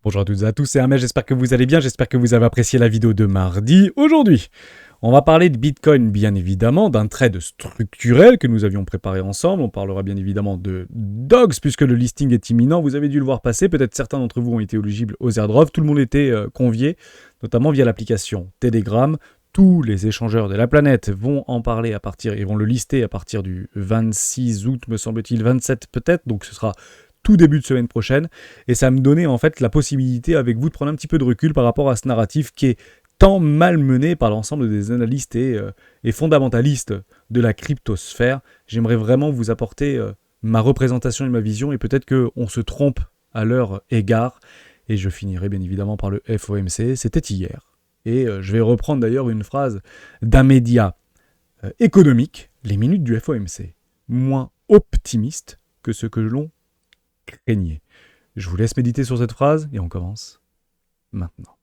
Bonjour à toutes et à tous, c'est Hermès, j'espère que vous allez bien, j'espère que vous avez apprécié la vidéo de mardi. Aujourd'hui, on va parler de Bitcoin, bien évidemment, d'un trade structurel que nous avions préparé ensemble. On parlera bien évidemment de Dogs, puisque le listing est imminent. Vous avez dû le voir passer, peut-être certains d'entre vous ont été éligibles aux airdrops. Tout le monde était convié, notamment via l'application Telegram. Tous les échangeurs de la planète vont en parler ils vont le lister à partir du 26 août, me semble-t-il, 27 peut-être, donc ce sera tout début de semaine prochaine, et ça me donnait en fait la possibilité avec vous de prendre un petit peu de recul par rapport à ce narratif qui est tant malmené par l'ensemble des analystes et fondamentalistes de la cryptosphère. J'aimerais vraiment vous apporter ma représentation et ma vision, et peut-être qu'on se trompe à leur égard, et je finirai bien évidemment par le FOMC, c'était hier. Et je vais reprendre d'ailleurs une phrase d'un média économique, les minutes du FOMC, moins optimiste que ce que l'on craignez. Je vous laisse méditer sur cette phrase et on commence maintenant.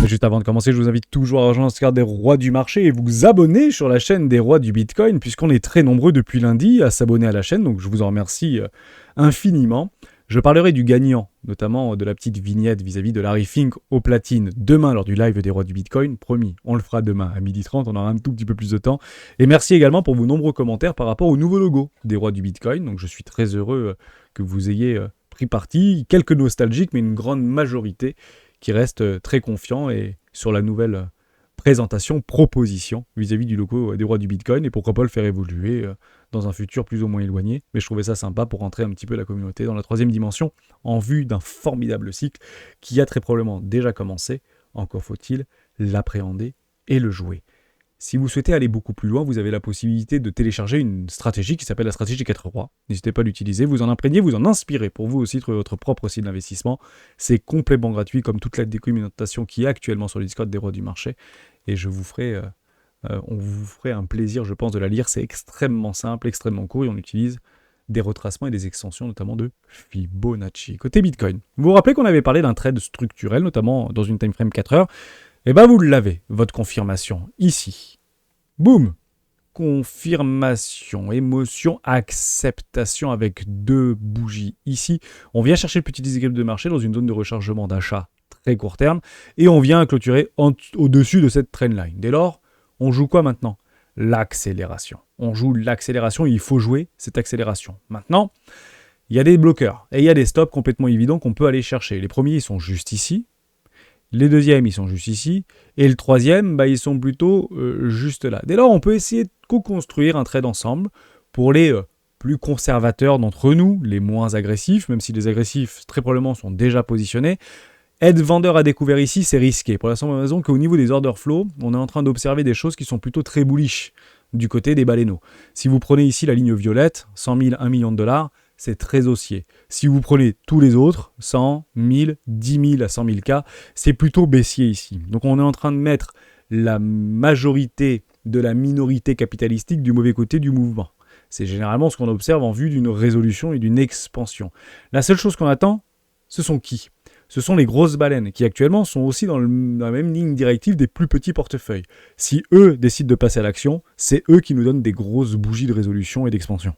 Juste avant de commencer, je vous invite toujours à rejoindre ce cadre des rois du marché et vous abonner sur la chaîne des rois du Bitcoin, puisqu'on est très nombreux depuis lundi à s'abonner à la chaîne, donc je vous en remercie infiniment. Je parlerai du gagnant, notamment de la petite vignette vis-à-vis de Larry Fink au platine demain lors du live des rois du Bitcoin. Promis, on le fera demain à 12h30, on aura un tout petit peu plus de temps. Et merci également pour vos nombreux commentaires par rapport au nouveau logo des rois du Bitcoin. Donc je suis très heureux que vous ayez pris parti. Quelques nostalgiques, mais une grande majorité qui reste très confiant et sur la nouvelle présentation, proposition vis-à-vis du logo des rois du Bitcoin, et pourquoi pas le faire évoluer dans un futur plus ou moins éloigné. Mais je trouvais ça sympa pour rentrer un petit peu la communauté dans la troisième dimension en vue d'un formidable cycle qui a très probablement déjà commencé. Encore faut-il l'appréhender et le jouer. Si vous souhaitez aller beaucoup plus loin, vous avez la possibilité de télécharger une stratégie qui s'appelle la stratégie 4 rois. N'hésitez pas à l'utiliser, vous en imprégnez, vous en inspirez pour vous aussi trouver votre propre site d'investissement. C'est complètement gratuit comme toute la documentation qui est actuellement sur le Discord des rois du marché. Et on vous ferait un plaisir, je pense, de la lire. C'est extrêmement simple, extrêmement court et on utilise des retracements et des extensions, notamment de Fibonacci. Côté Bitcoin, vous vous rappelez qu'on avait parlé d'un trade structurel, notamment dans une time frame 4 heures. Eh bien, vous l'avez, votre confirmation, ici. Boum! Confirmation, émotion, acceptation avec 2 bougies ici. On vient chercher le petit déséquilibre de marché dans une zone de rechargement d'achat très court terme et on vient clôturer au-dessus de cette trendline. Dès lors, on joue quoi maintenant? L'accélération. On joue l'accélération et il faut jouer cette accélération. Maintenant, il y a des bloqueurs et il y a des stops complètement évidents qu'on peut aller chercher. Les premiers, ils sont juste ici. Les deuxièmes, ils sont juste ici. Et le troisième, ils sont plutôt juste là. Dès lors, on peut essayer de co-construire un trade ensemble pour les plus conservateurs d'entre nous, les moins agressifs, même si les agressifs, très probablement, sont déjà positionnés. Être vendeur à découvert ici, c'est risqué. Pour la simple raison qu'au niveau des order flow, on est en train d'observer des choses qui sont plutôt très bullish du côté des baleineaux. Si vous prenez ici la ligne violette, 100 000, 1 million de dollars, c'est très haussier. Si vous prenez tous les autres, 100, 1000, 10 000 à 100 000 cas, c'est plutôt baissier ici. Donc on est en train de mettre la majorité de la minorité capitalistique du mauvais côté du mouvement. C'est généralement ce qu'on observe en vue d'une résolution et d'une expansion. La seule chose qu'on attend, ce sont qui ? Ce sont les grosses baleines qui actuellement sont aussi dans la même ligne directive des plus petits portefeuilles. Si eux décident de passer à l'action, c'est eux qui nous donnent des grosses bougies de résolution et d'expansion.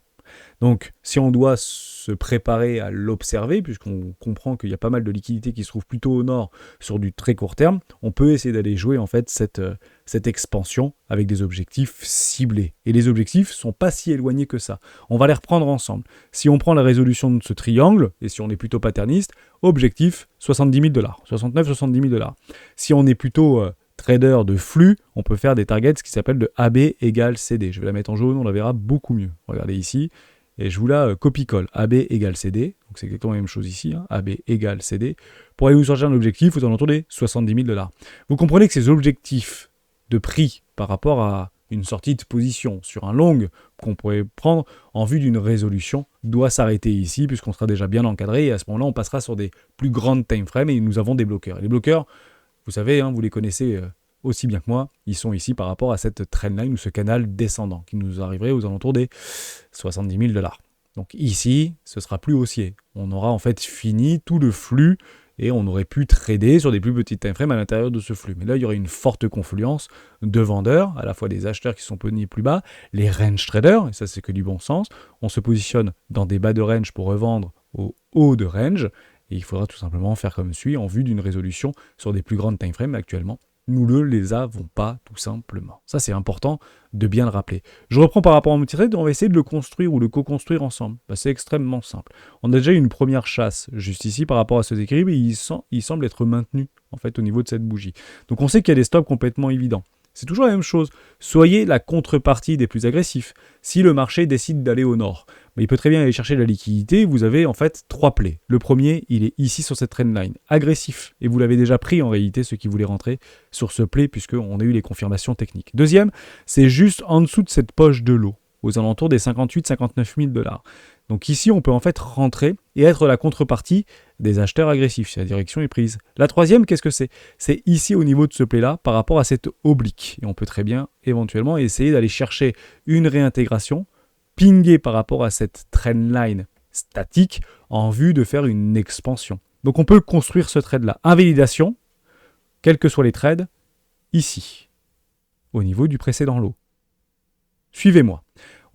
Donc, si on doit se préparer à l'observer, puisqu'on comprend qu'il y a pas mal de liquidités qui se trouvent plutôt au nord sur du très court terme, on peut essayer d'aller jouer en fait cette expansion avec des objectifs ciblés. Et les objectifs sont pas si éloignés que ça. On va les reprendre ensemble. Si on prend la résolution de ce triangle, et si on est plutôt paterniste, objectif 70 000 $, 69-70 000 $. Si on est plutôt trader de flux, on peut faire des targets qui s'appellent de AB égale CD. Je vais la mettre en jaune, on la verra beaucoup mieux. Regardez ici, et je vous la copie-colle. AB égale CD, donc c'est exactement la même chose ici, AB égale CD, pour aller vous chercher un objectif aux alentours des 70 000 $. Vous comprenez que ces objectifs de prix par rapport à une sortie de position sur un long qu'on pourrait prendre en vue d'une résolution doit s'arrêter ici, puisqu'on sera déjà bien encadré, et à ce moment-là, on passera sur des plus grandes time frames, et nous avons des bloqueurs. Et les bloqueurs, vous savez, vous les connaissez aussi bien que moi, ils sont ici par rapport à cette trendline ou ce canal descendant qui nous arriverait aux alentours des 70 000 $. Donc ici, ce sera plus haussier. On aura en fait fini tout le flux et on aurait pu trader sur des plus petites time frames à l'intérieur de ce flux. Mais là, il y aurait une forte confluence de vendeurs, à la fois des acheteurs qui sont positionnés plus bas, les range traders, et ça c'est que du bon sens. On se positionne dans des bas de range pour revendre au haut de range, et il faudra tout simplement faire comme suit en vue d'une résolution sur des plus grandes time frames. Actuellement, nous ne les avons pas tout simplement. Ça, c'est important de bien le rappeler. Je reprends par rapport à multi-trade, on va essayer de le construire ou le co-construire ensemble. C'est extrêmement simple. On a déjà eu une première chasse juste ici par rapport à ce déséquilibre et il semble être maintenu en fait au niveau de cette bougie. Donc on sait qu'il y a des stops complètement évidents. C'est toujours la même chose. Soyez la contrepartie des plus agressifs. Si le marché décide d'aller au nord, il peut très bien aller chercher de la liquidité. Vous avez en fait 3 plays. Le premier, il est ici sur cette trendline, agressif. Et vous l'avez déjà pris en réalité, ceux qui voulaient rentrer sur ce play, puisqu'on a eu les confirmations techniques. Deuxième, c'est juste en dessous de cette poche de l'eau, aux alentours des 58-59 000 $. Donc ici, on peut en fait rentrer et être la contrepartie des acheteurs agressifs, si la direction est prise. La troisième, qu'est-ce que c'est? C'est ici au niveau de ce play-là, par rapport à cette oblique. Et on peut très bien, éventuellement, essayer d'aller chercher une réintégration, pinguer par rapport à cette trendline statique, en vue de faire une expansion. Donc on peut construire ce trade-là. Invalidation, quels que soient les trades, ici, au niveau du précédent lot. Suivez-moi.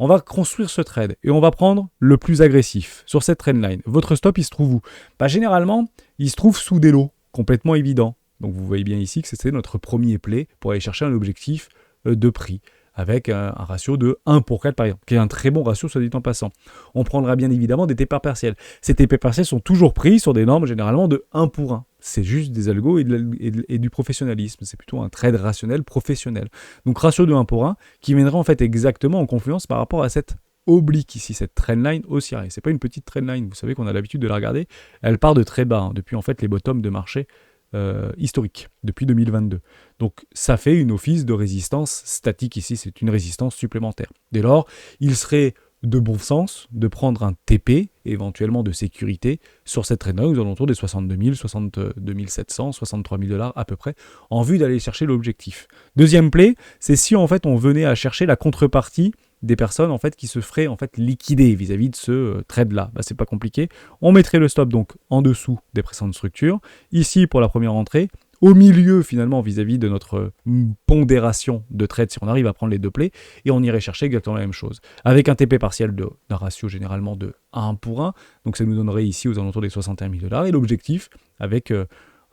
On va construire ce trade et on va prendre le plus agressif sur cette trendline. Votre stop, il se trouve où? Généralement, il se trouve sous des lots, complètement évidents. Donc vous voyez bien ici que c'était notre premier play pour aller chercher un objectif de prix, avec un ratio de 1 pour 4 par exemple, qui est un très bon ratio, soit dit en passant. On prendra bien évidemment des TP partiels. Ces TP partiels sont toujours pris sur des normes généralement de 1 pour 1. C'est juste des algos et du professionnalisme. C'est plutôt un trade rationnel professionnel. Donc ratio de 1 pour 1 qui viendra en fait exactement en confluence par rapport à cette oblique ici, cette trendline haussière. Et c'est pas une petite trendline, vous savez qu'on a l'habitude de la regarder. Elle part de très bas, depuis en fait les bottoms de marché historique depuis 2022. Donc ça fait une office de résistance statique ici, c'est une résistance supplémentaire. Dès lors, il serait de bon sens de prendre un TP, éventuellement de sécurité, sur cette trendline aux alentours des 62 000, 62 700, 63 000 $ à peu près, en vue d'aller chercher l'objectif. Deuxième play, c'est si en fait on venait à chercher la contrepartie des personnes en fait qui se feraient en fait liquider vis-à-vis de ce trade là. C'est pas compliqué. On mettrait le stop donc en dessous des précédentes structures. Ici pour la première entrée, au milieu finalement vis-à-vis de notre pondération de trade si on arrive à prendre les deux plays, et on irait chercher exactement la même chose. Avec un TP partiel d'un ratio généralement de 1 pour 1, donc ça nous donnerait ici aux alentours des 61 000 $, et l'objectif avec un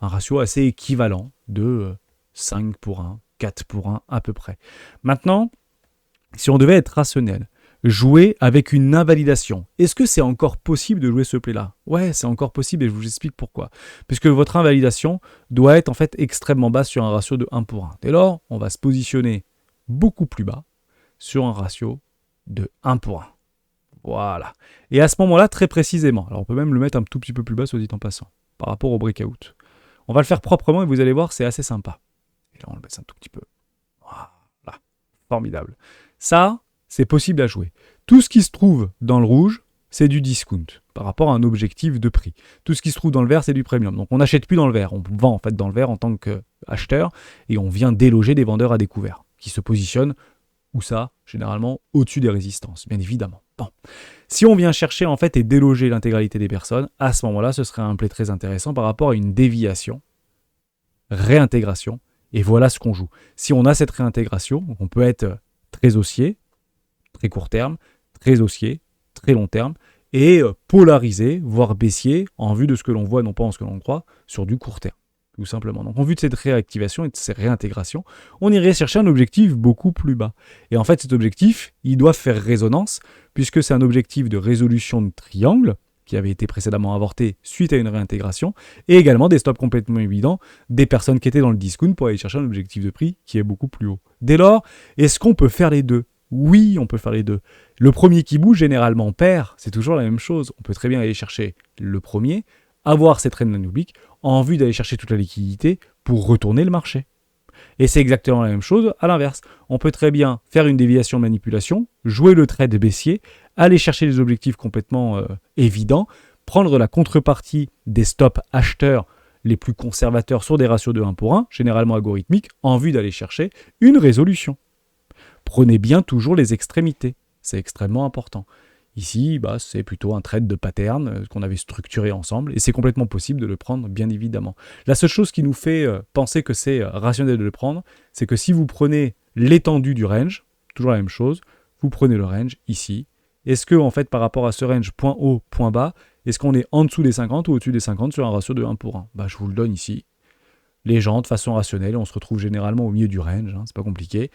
ratio assez équivalent de 5 pour 1, 4 pour 1 à peu près. Maintenant, si on devait être rationnel, jouer avec une invalidation, est-ce que c'est encore possible de jouer ce play-là? Ouais, c'est encore possible et je vous explique pourquoi. Puisque votre invalidation doit être en fait extrêmement basse sur un ratio de 1 pour 1. Dès lors, on va se positionner beaucoup plus bas sur un ratio de 1 pour 1. Voilà. Et à ce moment-là, très précisément, alors on peut même le mettre un tout petit peu plus bas, soit dit en passant, par rapport au breakout. On va le faire proprement et vous allez voir, c'est assez sympa. Et là, on le baisse un tout petit peu. Voilà. Formidable. Ça, c'est possible à jouer. Tout ce qui se trouve dans le rouge, c'est du discount par rapport à un objectif de prix. Tout ce qui se trouve dans le vert, c'est du premium. Donc on n'achète plus dans le vert, on vend en fait dans le vert en tant qu'acheteur et on vient déloger des vendeurs à découvert qui se positionnent, où ça, généralement, au-dessus des résistances, bien évidemment. Bon. Si on vient chercher en fait et déloger l'intégralité des personnes, à ce moment-là, ce serait un play très intéressant par rapport à une déviation, réintégration, et voilà ce qu'on joue. Si on a cette réintégration, on peut être très haussier, très court terme, très haussier, très long terme, et polarisé, voire baissier, en vue de ce que l'on voit, non pas en ce que l'on croit, sur du court terme, tout simplement. Donc en vue de cette réactivation et de cette réintégration, on irait chercher un objectif beaucoup plus bas. Et en fait, cet objectif, il doit faire résonance, puisque c'est un objectif de résolution de triangle, qui avait été précédemment avorté suite à une réintégration, et également des stops complètement évidents, des personnes qui étaient dans le discount pour aller chercher un objectif de prix qui est beaucoup plus haut. Dès lors, est-ce qu'on peut faire les deux? Oui, on peut faire les deux. Le premier qui bouge, généralement, perd. C'est toujours la même chose. On peut très bien aller chercher le premier, avoir cette trendline oblique, en vue d'aller chercher toute la liquidité pour retourner le marché. Et c'est exactement la même chose à l'inverse. On peut très bien faire une déviation manipulation, jouer le trade baissier, aller chercher les objectifs complètement évidents, prendre la contrepartie des stops acheteurs les plus conservateurs sur des ratios de 1 pour 1, généralement algorithmiques, en vue d'aller chercher une résolution. Prenez bien toujours les extrémités, c'est extrêmement important. Ici, c'est plutôt un trade de pattern qu'on avait structuré ensemble, et c'est complètement possible de le prendre, bien évidemment. La seule chose qui nous fait penser que c'est rationnel de le prendre, c'est que si vous prenez l'étendue du range, toujours la même chose, vous prenez le range ici. Est-ce que, en fait, par rapport à ce range, point haut, point bas, est-ce qu'on est en dessous des 50 ou au-dessus des 50 sur un ratio de 1 pour 1 ? Je vous le donne ici. Les gens, de façon rationnelle, on se retrouve généralement au milieu du range, c'est pas compliqué.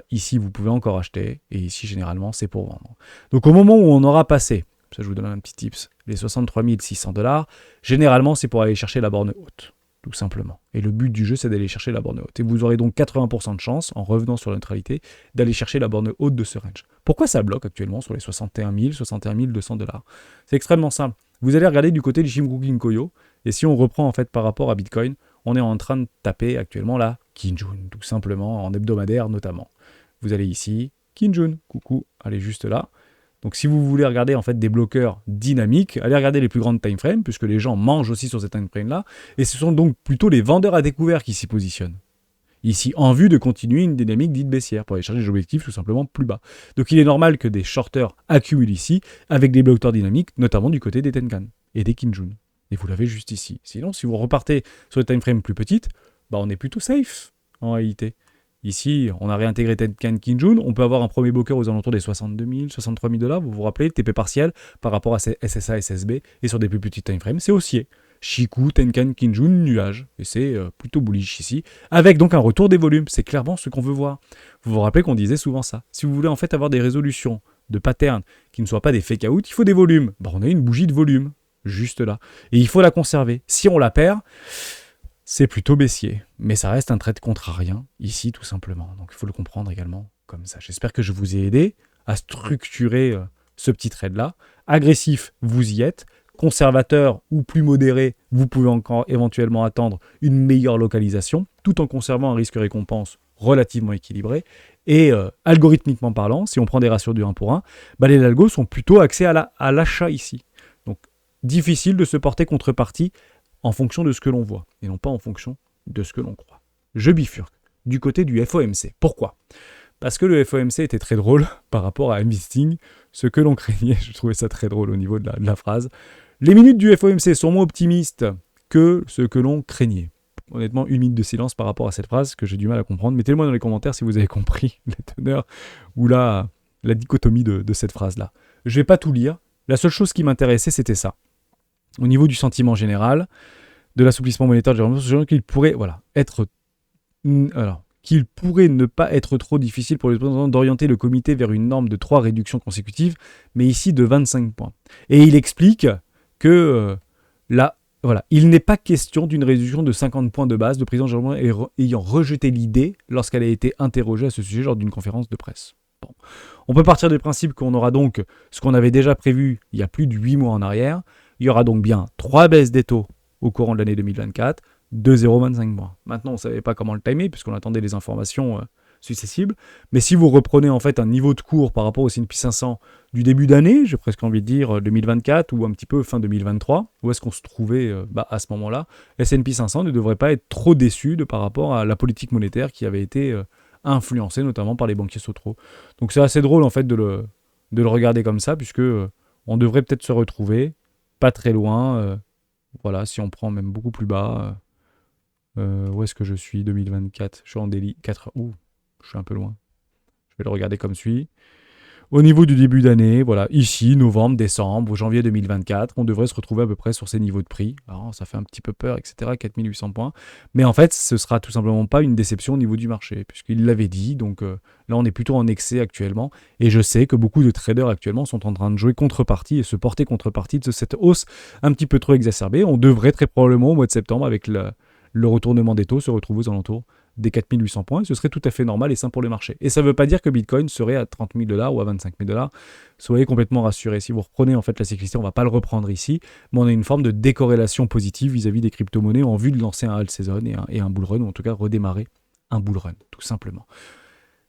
Ici, vous pouvez encore acheter, et ici, généralement, c'est pour vendre. Donc, au moment où on aura passé, ça je vous donne un petit tips, les 63 600$, généralement, c'est pour aller chercher la borne haute, tout simplement. Et le but du jeu, c'est d'aller chercher la borne haute. Et vous aurez donc 80% de chance, en revenant sur la neutralité, d'aller chercher la borne haute de ce range. Pourquoi ça bloque actuellement sur les 61 200$? C'est extrêmement simple. Vous allez regarder du côté du Shimoku Koyo, et si on reprend en fait par rapport à Bitcoin, on est en train de taper actuellement là Kinjun, tout simplement, en hebdomadaire notamment. Vous allez ici, Kinjun, coucou, allez juste là. Donc si vous voulez regarder en fait des bloqueurs dynamiques, allez regarder les plus grandes time frames, puisque les gens mangent aussi sur ces time frames là, et ce sont donc plutôt les vendeurs à découvert qui s'y positionnent. Ici, en vue de continuer une dynamique dite baissière, pour aller chercher des objectifs tout simplement plus bas. Donc il est normal que des shorters accumulent ici, avec des bloqueurs dynamiques, notamment du côté des Tenkan et des Kinjun. Et vous l'avez juste ici. Sinon, si vous repartez sur des time frames plus petites, on est plutôt safe, en réalité. Ici, on a réintégré Tenkan Kinjun, on peut avoir un premier bloqueur aux alentours des 62 000, 63 000$, vous vous rappelez, le TP partiel par rapport à ces SSA, SSB, et sur des plus petites time frames, c'est haussier. Shiku, Tenkan, Kinjun, nuage. Et c'est plutôt bullish ici, avec donc un retour des volumes. C'est clairement ce qu'on veut voir. Vous vous rappelez qu'on disait souvent ça. Si vous voulez en fait avoir des résolutions de patterns qui ne soient pas des fake out, il faut des volumes. On a une bougie de volume, juste là. Et il faut la conserver. Si on la perd, c'est plutôt baissier. Mais ça reste un trade contrarien, ici tout simplement. Donc il faut le comprendre également comme ça. J'espère que je vous ai aidé à structurer ce petit trade-là. Agressif, vous y êtes. Conservateur ou plus modéré, vous pouvez encore éventuellement attendre une meilleure localisation, tout en conservant un risque-récompense relativement équilibré. Et algorithmiquement parlant, si on prend des ratios de 1 pour 1, les algos sont plutôt axés à l'achat ici. Donc, difficile de se porter contrepartie en fonction de ce que l'on voit, et non pas en fonction de ce que l'on croit. Je bifurque du côté du FOMC. Pourquoi ? Parce que le FOMC était très drôle par rapport à investing, ce que l'on craignait. Je trouvais ça très drôle au niveau de la phrase. Les minutes du FOMC sont moins optimistes que ce que l'on craignait. Honnêtement, une minute de silence par rapport à cette phrase que j'ai du mal à comprendre. Mettez-le-moi dans les commentaires si vous avez compris la teneur ou la dichotomie de cette phrase-là. Je ne vais pas tout lire. La seule chose qui m'intéressait, c'était ça. Au niveau du sentiment général, de l'assouplissement monétaire, qu'il pourrait être... Alors, qu'il pourrait ne pas être trop difficile pour les représentants d'orienter le comité vers une norme de 3 réductions consécutives, mais ici de 25 points. Et il explique que il n'est pas question d'une réduction de 50 points de base, le président Jérôme ayant rejeté l'idée lorsqu'elle a été interrogée à ce sujet lors d'une conférence de presse. Bon. On peut partir du principe qu'on aura donc ce qu'on avait déjà prévu il y a plus de 8 mois en arrière. Il y aura donc bien 3 baisses des taux au courant de l'année 2024, de 0,25 mois. Maintenant, on ne savait pas comment le timer, puisqu'on attendait les informations successibles. Mais si vous reprenez en fait un niveau de cours par rapport au S&P 500 du début d'année, j'ai presque envie de dire 2024 ou un petit peu fin 2023, où est-ce qu'on se trouvait à ce moment-là, S&P 500 ne devrait pas être trop déçu par rapport à la politique monétaire qui avait été influencée notamment par les banquiers Sotro. Donc c'est assez drôle en fait de le regarder comme ça, puisque on devrait peut-être se retrouver pas très loin. Si on prend même beaucoup plus bas. Où est-ce que je suis 2024 ? Je suis en daily 4. Je suis un peu loin. Je vais le regarder comme suit. Au niveau du début d'année, ici, novembre, décembre, janvier 2024, on devrait se retrouver à peu près sur ces niveaux de prix. Alors, ça fait un petit peu peur, etc. 4800 points. Mais en fait, ce sera tout simplement pas une déception au niveau du marché, puisqu'il l'avait dit. Donc là, on est plutôt en excès actuellement. Et je sais que beaucoup de traders actuellement sont en train de jouer contrepartie et se porter contrepartie de cette hausse un petit peu trop exacerbée. On devrait très probablement, au mois de septembre, avec le retournement des taux, se retrouver aux alentours des 4800 points, ce serait tout à fait normal et sain pour les marchés. Et ça ne veut pas dire que Bitcoin serait à 30 000$ ou à 25 000$. Soyez complètement rassurés. Si vous reprenez en fait la cyclicité, on ne va pas le reprendre ici, mais on a une forme de décorrélation positive vis-à-vis des crypto-monnaies en vue de lancer un alt season et un bull run, ou en tout cas redémarrer un bull run, tout simplement.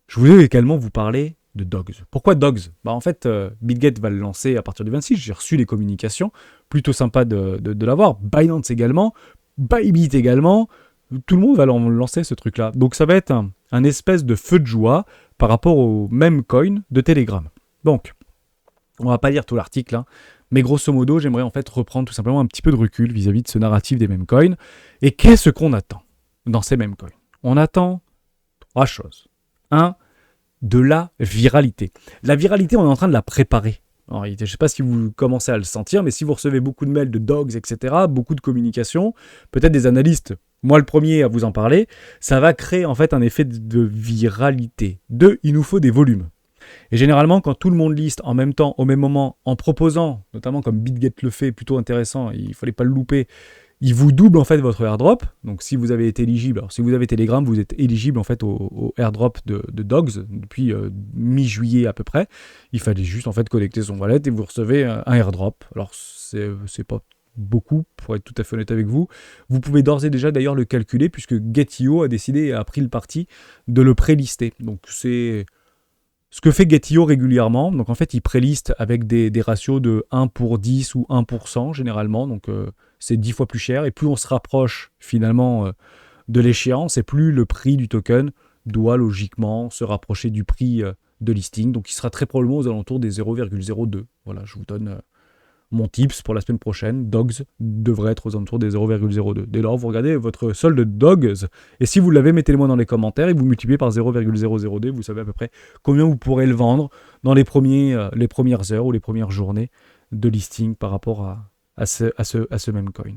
Je voulais également vous parler de Dogs. Pourquoi Dogs ? En fait, BitGet va le lancer à partir du 26, j'ai reçu les communications, plutôt sympa de l'avoir. Binance également, Bybit également, tout le monde va lancer ce truc-là. Donc ça va être un espèce de feu de joie par rapport au même coin de Telegram. Donc, On va pas lire tout l'article, hein, mais grosso modo, j'aimerais en fait reprendre tout simplement un petit peu de recul vis-à-vis de ce narratif des meme coins. Et qu'est-ce qu'on attend dans ces meme coins? On attend 3 choses. 1, de la viralité. La viralité, on est en train de la préparer. En réalité, je ne sais pas si vous commencez à le sentir, mais si vous recevez beaucoup de mails de dogs, etc., beaucoup de communication, peut-être des analystes, moi le premier à vous en parler, ça va créer en fait un effet de viralité. 2, il nous faut des volumes. Et généralement, quand tout le monde liste en même temps, au même moment, en proposant, notamment comme BitGet le fait, plutôt intéressant, il ne fallait pas le louper, il vous double en fait votre airdrop. Donc si vous avez été éligible, alors si vous avez Telegram, vous êtes éligible en fait au airdrop de Dogs depuis mi-juillet à peu près. Il fallait juste en fait connecter son wallet et vous recevez un airdrop. Alors c'est pas beaucoup, pour être tout à fait honnête avec vous. Vous pouvez d'ores et déjà d'ailleurs le calculer puisque Get.io a décidé et a pris le parti de le prélister. Donc c'est ce que fait Get.io régulièrement. Donc en fait, il préliste avec des ratios de 1 pour 10 ou 1 pour 100 généralement. Donc c'est 10 fois plus cher. Et plus on se rapproche finalement de l'échéance, et plus le prix du token doit logiquement se rapprocher du prix de listing. Donc il sera très probablement aux alentours des 0,02. Voilà, je vous donne mon tips pour la semaine prochaine. Dogs devrait être aux alentours des 0,02. Dès lors, vous regardez votre solde Dogs, et si vous l'avez, mettez-le-moi dans les commentaires, et vous multipliez par 0,002, vous savez à peu près combien vous pourrez le vendre dans les premières heures ou les premières journées de listing par rapport à ce même coin.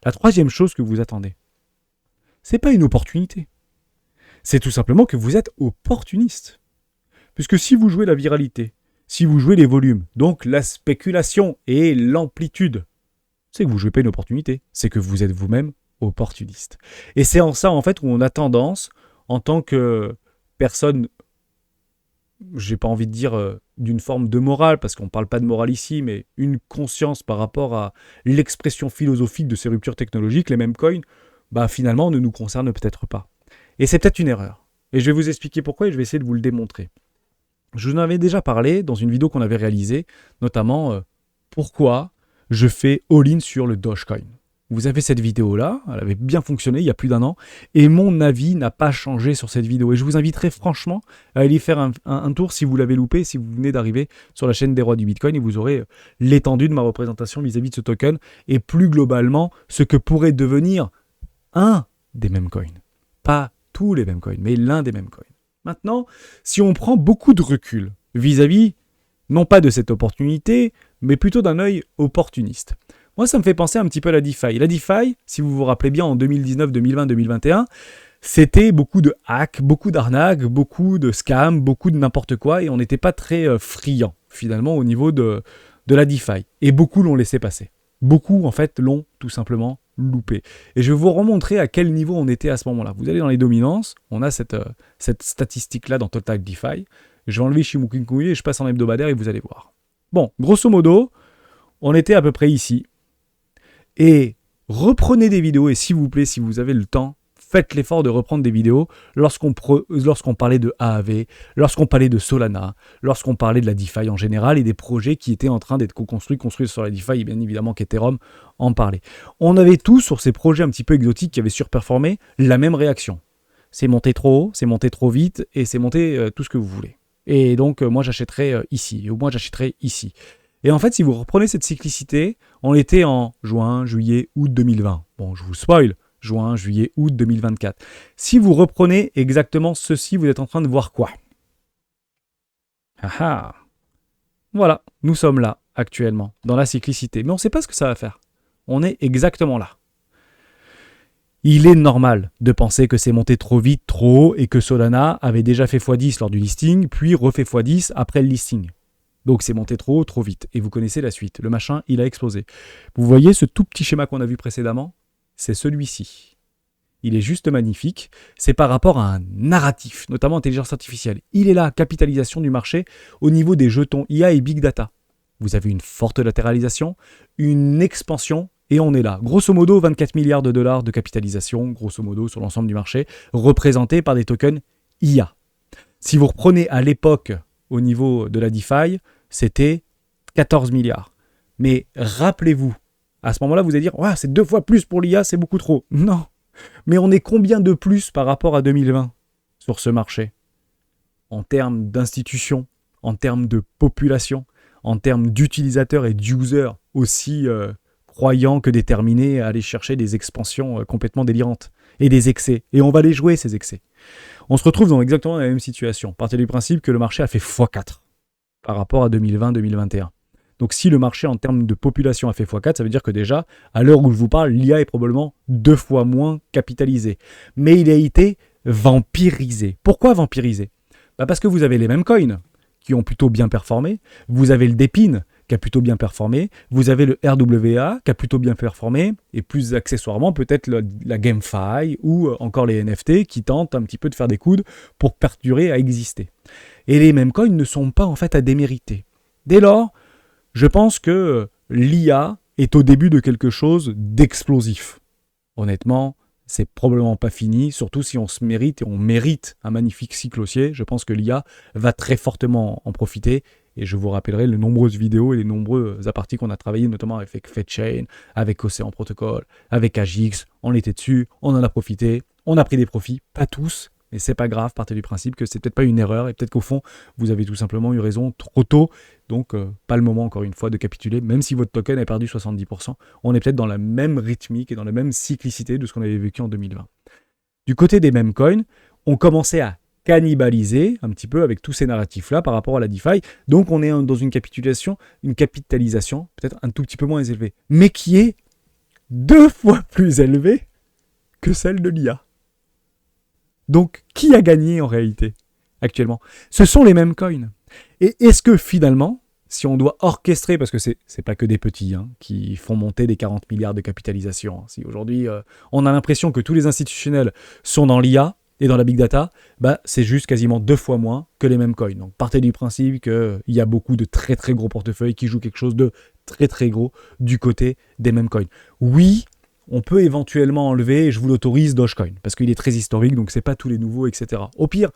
La troisième chose que vous attendez, c'est pas une opportunité. C'est tout simplement que vous êtes opportuniste. Puisque si vous jouez la viralité, si vous jouez les volumes, donc la spéculation et l'amplitude, c'est que vous ne jouez pas une opportunité, c'est que vous êtes vous-même opportuniste. Et c'est en ça, en fait, où on a tendance, en tant que personne, j'ai pas envie de dire d'une forme de morale, parce qu'on ne parle pas de morale ici, mais une conscience par rapport à l'expression philosophique de ces ruptures technologiques, les mêmes coins, bah finalement, ne nous concernent peut-être pas. Et c'est peut-être une erreur. Et je vais vous expliquer pourquoi et je vais essayer de vous le démontrer. Je vous en avais déjà parlé dans une vidéo qu'on avait réalisée, notamment pourquoi je fais all-in sur le Dogecoin. Vous avez cette vidéo-là, elle avait bien fonctionné il y a plus d'1 an, et mon avis n'a pas changé sur cette vidéo. Et je vous inviterai franchement à aller faire un tour si vous l'avez loupé, si vous venez d'arriver sur la chaîne des rois du Bitcoin, et vous aurez l'étendue de ma représentation vis-à-vis de ce token, et plus globalement, ce que pourrait devenir un des mêmes coins. Pas tous les mêmes coins, mais l'un des mêmes coins. Maintenant, si on prend beaucoup de recul vis-à-vis, non pas de cette opportunité, mais plutôt d'un œil opportuniste. Moi, ça me fait penser un petit peu à la DeFi. La DeFi, si vous vous rappelez bien, en 2019, 2020, 2021, c'était beaucoup de hacks, beaucoup d'arnaques, beaucoup de scams, beaucoup de n'importe quoi, et on n'était pas très friand, finalement, au niveau de la DeFi. Et beaucoup l'ont laissé passer. Beaucoup, en fait, l'ont tout simplement loupé. Et je vais vous remontrer à quel niveau on était à ce moment-là. Vous allez dans les dominances, on a cette statistique-là dans Total DeFi. Je vais enlever Shimukinkui et je passe en hebdomadaire et vous allez voir. Bon, grosso modo, on était à peu près ici. Et reprenez des vidéos, et s'il vous plaît, si vous avez le temps, faites l'effort de reprendre des vidéos lorsqu'on parlait de AAV, lorsqu'on parlait de Solana, lorsqu'on parlait de la DeFi en général et des projets qui étaient en train d'être construits sur la DeFi, et bien évidemment qu'Ethereum en parlait. On avait tous, sur ces projets un petit peu exotiques qui avaient surperformé, la même réaction. C'est monté trop haut, c'est monté trop vite, et c'est monté tout ce que vous voulez. Et donc, moi, j'achèterai ici, ou moi, j'achèterai ici. Et en fait, si vous reprenez cette cyclicité, on était en juin, juillet, août 2020. Bon, je vous spoil, juin, juillet, août 2024. Si vous reprenez exactement ceci, vous êtes en train de voir quoi? Voilà, nous sommes là, actuellement, dans la cyclicité. Mais on ne sait pas ce que ça va faire. On est exactement là. Il est normal de penser que c'est monté trop vite, trop haut, et que Solana avait déjà fait x10 lors du listing, puis refait x10 après le listing. Donc c'est monté trop haut, trop vite. Et vous connaissez la suite. Le machin, il a explosé. Vous voyez ce tout petit schéma qu'on a vu précédemment? C'est celui-ci. Il est juste magnifique. C'est par rapport à un narratif, notamment intelligence artificielle. Il est là, capitalisation du marché au niveau des jetons IA et Big Data. Vous avez une forte latéralisation, une expansion, et on est là. Grosso modo, 24 milliards de dollars de capitalisation, grosso modo, sur l'ensemble du marché, représenté par des tokens IA. Si vous reprenez à l'époque, au niveau de la DeFi, c'était 14 milliards. Mais rappelez-vous, à ce moment-là, vous allez dire ouais, c'est 2 fois plus pour l'IA, c'est beaucoup trop. Non. Mais on est combien de plus par rapport à 2020 sur ce marché? En termes d'institutions, en termes de population, en termes d'utilisateurs et d'users aussi croyants que déterminés à aller chercher des expansions complètement délirantes et des excès. Et on va les jouer, ces excès. On se retrouve dans exactement la même situation. Partez du principe que le marché a fait x4 par rapport à 2020-2021. Donc si le marché en termes de population a fait x4, ça veut dire que déjà, à l'heure où je vous parle, l'IA est probablement 2 fois moins capitalisé. Mais il a été vampirisé. Pourquoi vampirisé ? Parce que vous avez les mêmes coins qui ont plutôt bien performé, vous avez le DePIN qui a plutôt bien performé, vous avez le RWA qui a plutôt bien performé, et plus accessoirement peut-être la GameFi ou encore les NFT qui tentent un petit peu de faire des coudes pour perdurer à exister. Et les mêmes coins ne sont pas en fait à démériter. Dès lors, je pense que l'IA est au début de quelque chose d'explosif. Honnêtement, c'est probablement pas fini, surtout si on se mérite et on mérite un magnifique cycle haussier. Je pense que l'IA va très fortement en profiter et je vous rappellerai les nombreuses vidéos et les nombreux apartés qu'on a travaillé, notamment avec FedChain, avec Océan Protocol, avec AGX. On était dessus, on en a profité, on a pris des profits, pas tous, mais c'est pas grave, partez du principe que c'est peut-être pas une erreur et peut-être qu'au fond, vous avez tout simplement eu raison trop tôt. Donc, pas le moment, encore une fois, de capituler. Même si votre token a perdu 70%, on est peut-être dans la même rythmique et dans la même cyclicité de ce qu'on avait vécu en 2020. Du côté des mêmes coins, on commençait à cannibaliser un petit peu avec tous ces narratifs-là par rapport à la DeFi. Donc, on est dans une capitalisation peut-être un tout petit peu moins élevée, mais qui est 2 fois plus élevée que celle de l'IA. Donc, qui a gagné en réalité actuellement ? Ce sont les mêmes coins. Et est-ce que finalement, si on doit orchestrer, parce que c'est pas que des petits qui font monter des 40 milliards de capitalisation, si aujourd'hui on a l'impression que tous les institutionnels sont dans l'IA et dans la big data, c'est juste quasiment 2 fois moins que les mêmes coins. Donc partez du principe qu'il y a beaucoup de très très gros portefeuilles qui jouent quelque chose de très très gros du côté des mêmes coins. Oui, on peut éventuellement enlever, et je vous l'autorise, Dogecoin, parce qu'il est très historique, donc c'est pas tous les nouveaux, etc. Au pire,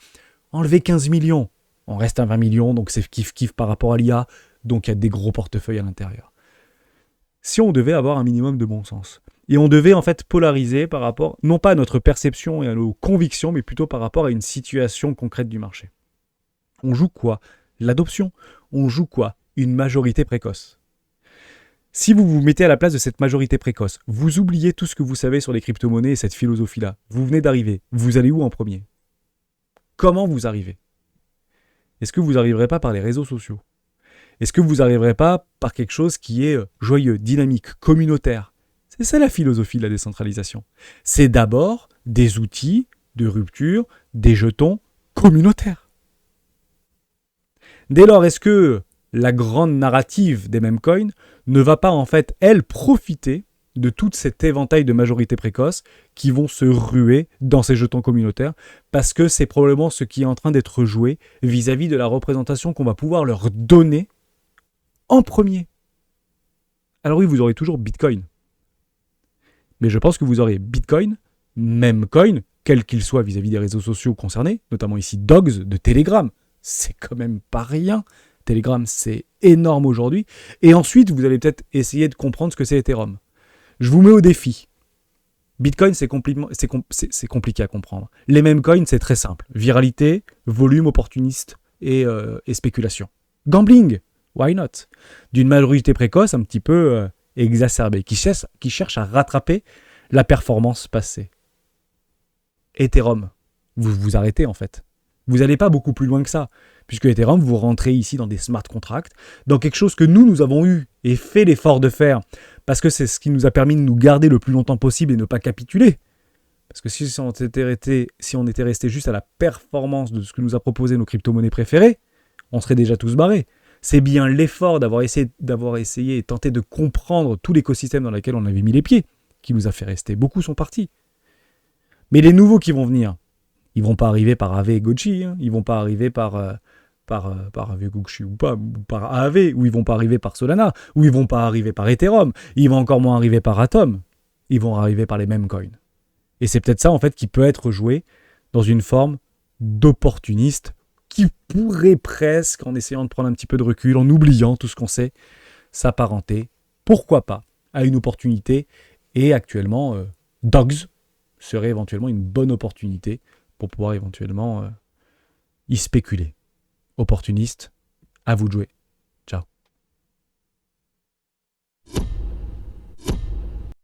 enlever 15 millions. On reste à 20 millions, donc c'est kiff-kiff par rapport à l'IA, donc il y a des gros portefeuilles à l'intérieur. Si on devait avoir un minimum de bon sens, et on devait en fait polariser par rapport, non pas à notre perception et à nos convictions, mais plutôt par rapport à une situation concrète du marché. On joue quoi ? L'adoption. On joue quoi ? Une majorité précoce. Si vous vous mettez à la place de cette majorité précoce, vous oubliez tout ce que vous savez sur les crypto-monnaies et cette philosophie-là. Vous venez d'arriver. Vous allez où en premier ? Comment vous arrivez ? Est-ce que vous n'arriverez pas par les réseaux sociaux ? Est-ce que vous n'arriverez pas par quelque chose qui est joyeux, dynamique, communautaire ? C'est ça la philosophie de la décentralisation. C'est d'abord des outils de rupture, des jetons communautaires. Dès lors, est-ce que la grande narrative des mêmes coins ne va pas en fait, elle, profiter de tout cet éventail de majorités précoces qui vont se ruer dans ces jetons communautaires parce que c'est probablement ce qui est en train d'être joué vis-à-vis de la représentation qu'on va pouvoir leur donner en premier. Alors oui, vous aurez toujours Bitcoin. Mais je pense que vous aurez Bitcoin, même coin, quel qu'il soit vis-à-vis des réseaux sociaux concernés, notamment ici Dogs de Telegram. C'est quand même pas rien. Telegram, c'est énorme aujourd'hui. Et ensuite, vous allez peut-être essayer de comprendre ce que c'est Ethereum. Je vous mets au défi. Bitcoin, c'est compliqué à comprendre. Les mêmes coins, c'est très simple. Viralité, volume opportuniste et spéculation. Gambling, why not ? D'une majorité précoce un petit peu exacerbée, qui cherche à rattraper la performance passée. Ethereum, vous vous arrêtez en fait. Vous n'allez pas beaucoup plus loin que ça. Puisque Ethereum, vous rentrez ici dans des smart contracts, dans quelque chose que nous avons eu et fait l'effort de faire, parce que c'est ce qui nous a permis de nous garder le plus longtemps possible et ne pas capituler. Parce que si on était resté juste à la performance de ce que nous a proposé nos crypto-monnaies préférées, on serait déjà tous barrés. C'est bien l'effort d'avoir essayé et tenté de comprendre tout l'écosystème dans lequel on avait mis les pieds qui nous a fait rester. Beaucoup sont partis. Mais les nouveaux qui vont venir, ils ne vont pas arriver par AV et Gochi, ils ne vont pas arriver par AV Gochi ou par AAV, ou ils ne vont pas arriver par Solana, ou ils ne vont pas arriver par Ethereum, ils vont encore moins arriver par Atom, ils vont arriver par les mêmes coins. Et c'est peut-être ça en fait qui peut être joué dans une forme d'opportuniste qui pourrait presque, en essayant de prendre un petit peu de recul, en oubliant tout ce qu'on sait, s'apparenter, pourquoi pas, à une opportunité. Et actuellement, Dogs serait éventuellement une bonne opportunité pour pouvoir éventuellement y spéculer. Opportuniste, à vous de jouer.